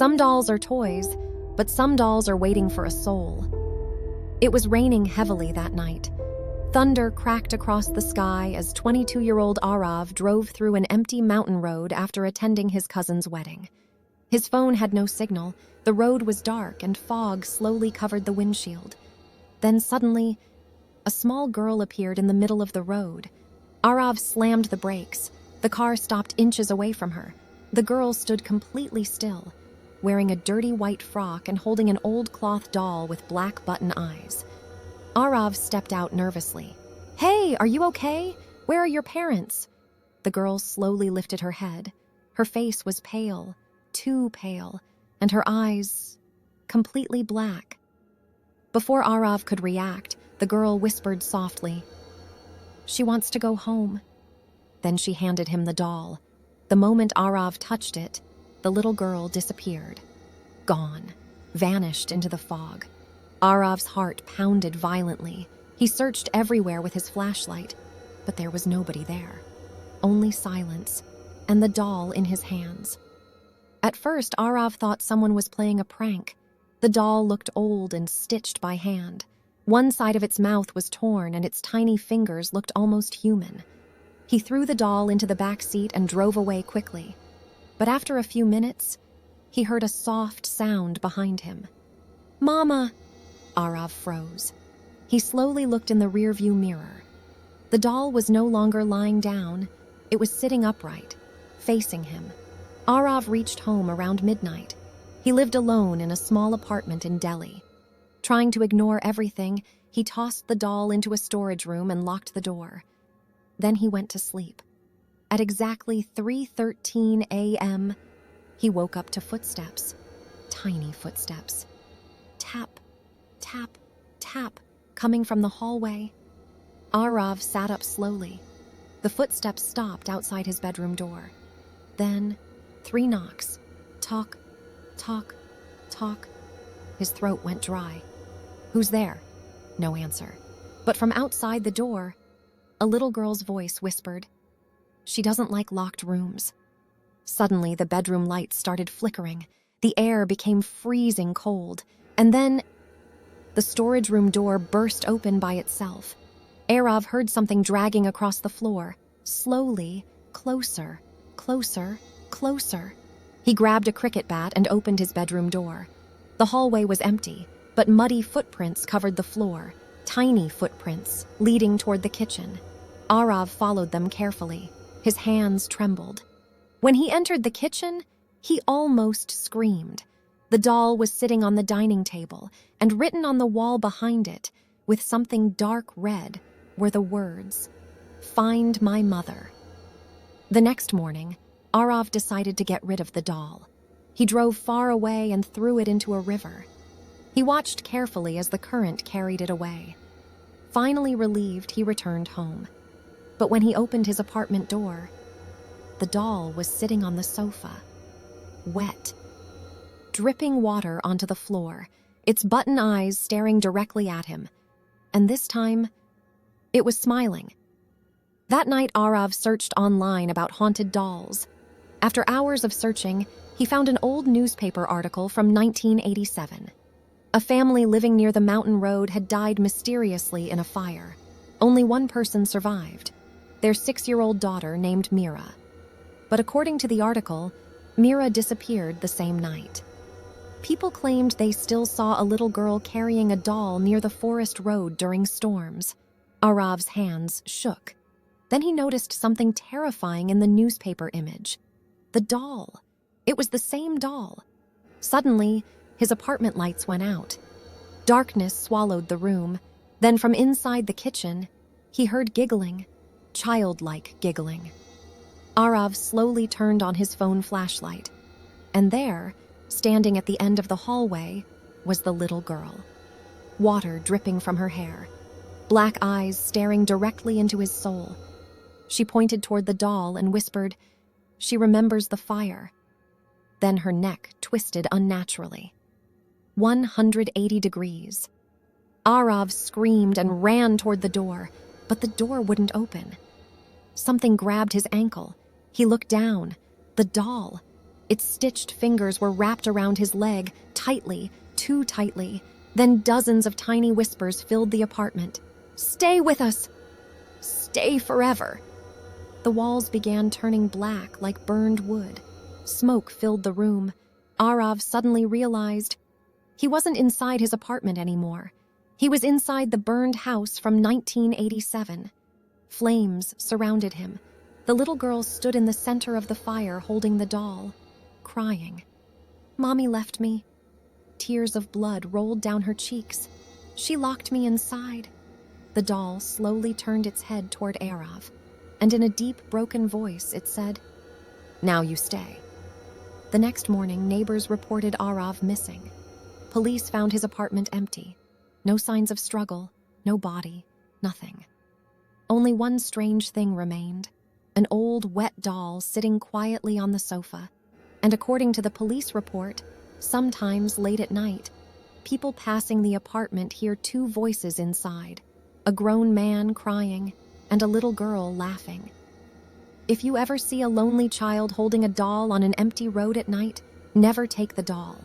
Some dolls are toys, but some dolls are waiting for a soul. It was raining heavily that night. Thunder cracked across the sky as 22-year-old Aarav drove through an empty mountain road after attending his cousin's wedding. His phone had no signal, the road was dark, and fog slowly covered the windshield. Then suddenly, a small girl appeared in the middle of the road. Aarav slammed the brakes. The car stopped inches away from her. The girl stood completely still, wearing a dirty white frock and holding an old cloth doll with black button eyes. Aarav stepped out nervously. "Hey, are you okay? Where are your parents?" The girl slowly lifted her head. Her face was pale, too pale, and her eyes completely black. Before Aarav could react, the girl whispered softly, "She wants to go home." Then she handed him the doll. The moment Aarav touched it, the little girl disappeared. Gone, vanished into the fog. Aarav's heart pounded violently. He searched everywhere with his flashlight, but there was nobody there. Only silence, and the doll in his hands. At first, Aarav thought someone was playing a prank. The doll looked old and stitched by hand. One side of its mouth was torn, and its tiny fingers looked almost human. He threw the doll into the back seat and drove away quickly. But after a few minutes, he heard a soft sound behind him. "Mama!" Aarav froze. He slowly looked in the rearview mirror. The doll was no longer lying down. It was sitting upright, facing him. Aarav reached home around midnight. He lived alone in a small apartment in Delhi. Trying to ignore everything, he tossed the doll into a storage room and locked the door. Then he went to sleep. At exactly 3:13 a.m., he woke up to footsteps. Tiny footsteps. Tap, tap, tap, coming from the hallway. Aarav sat up slowly. The footsteps stopped outside his bedroom door. Then, 3 knocks. Tock, tock, tock. His throat went dry. "Who's there?" No answer. But from outside the door, a little girl's voice whispered, "She doesn't like locked rooms." Suddenly, the bedroom lights started flickering. The air became freezing cold. And then, the storage room door burst open by itself. Aarav heard something dragging across the floor. Slowly, closer, closer, closer. He grabbed a cricket bat and opened his bedroom door. The hallway was empty, but muddy footprints covered the floor. Tiny footprints, leading toward the kitchen. Aarav followed them carefully. His hands trembled. When he entered the kitchen, he almost screamed. The doll was sitting on the dining table, and written on the wall behind it, with something dark red, were the words, "Find my mother." The next morning, Aarav decided to get rid of the doll. He drove far away and threw it into a river. He watched carefully as the current carried it away. Finally relieved, he returned home. But when he opened his apartment door, the doll was sitting on the sofa, wet, dripping water onto the floor, its button eyes staring directly at him. And this time, it was smiling. That night, Aarav searched online about haunted dolls. After hours of searching, he found an old newspaper article from 1987. A family living near the mountain road had died mysteriously in a fire. Only one person survived, their 6-year-old daughter named Mira. But according to the article, Mira disappeared the same night. People claimed they still saw a little girl carrying a doll near the forest road during storms. Aarav's hands shook. Then he noticed something terrifying in the newspaper image. The doll. It was the same doll. Suddenly, his apartment lights went out. Darkness swallowed the room. Then from inside the kitchen, he heard giggling, childlike giggling. Aarav slowly turned on his phone flashlight. And there, standing at the end of the hallway, was the little girl. Water dripping from her hair, black eyes staring directly into his soul. She pointed toward the doll and whispered, "She remembers the fire." Then her neck twisted unnaturally. 180 degrees. Aarav screamed and ran toward the door, but the door wouldn't open. Something grabbed his ankle. He looked down. The doll. Its stitched fingers were wrapped around his leg, tightly, too tightly. Then dozens of tiny whispers filled the apartment. "Stay with us! Stay forever!" The walls began turning black like burned wood. Smoke filled the room. Aarav suddenly realized he wasn't inside his apartment anymore. He was inside the burned house from 1987. Flames surrounded him. The little girl stood in the center of the fire holding the doll, crying. "Mommy left me." Tears of blood rolled down her cheeks. "She locked me inside." The doll slowly turned its head toward Aarav, and in a deep, broken voice it said, "Now you stay." The next morning, neighbors reported Aarav missing. Police found his apartment empty. No signs of struggle, no body, nothing. Only one strange thing remained: an old, wet doll sitting quietly on the sofa. And according to the police report, sometimes late at night, people passing the apartment hear two voices inside: a grown man crying and a little girl laughing. If you ever see a lonely child holding a doll on an empty road at night, never take the doll.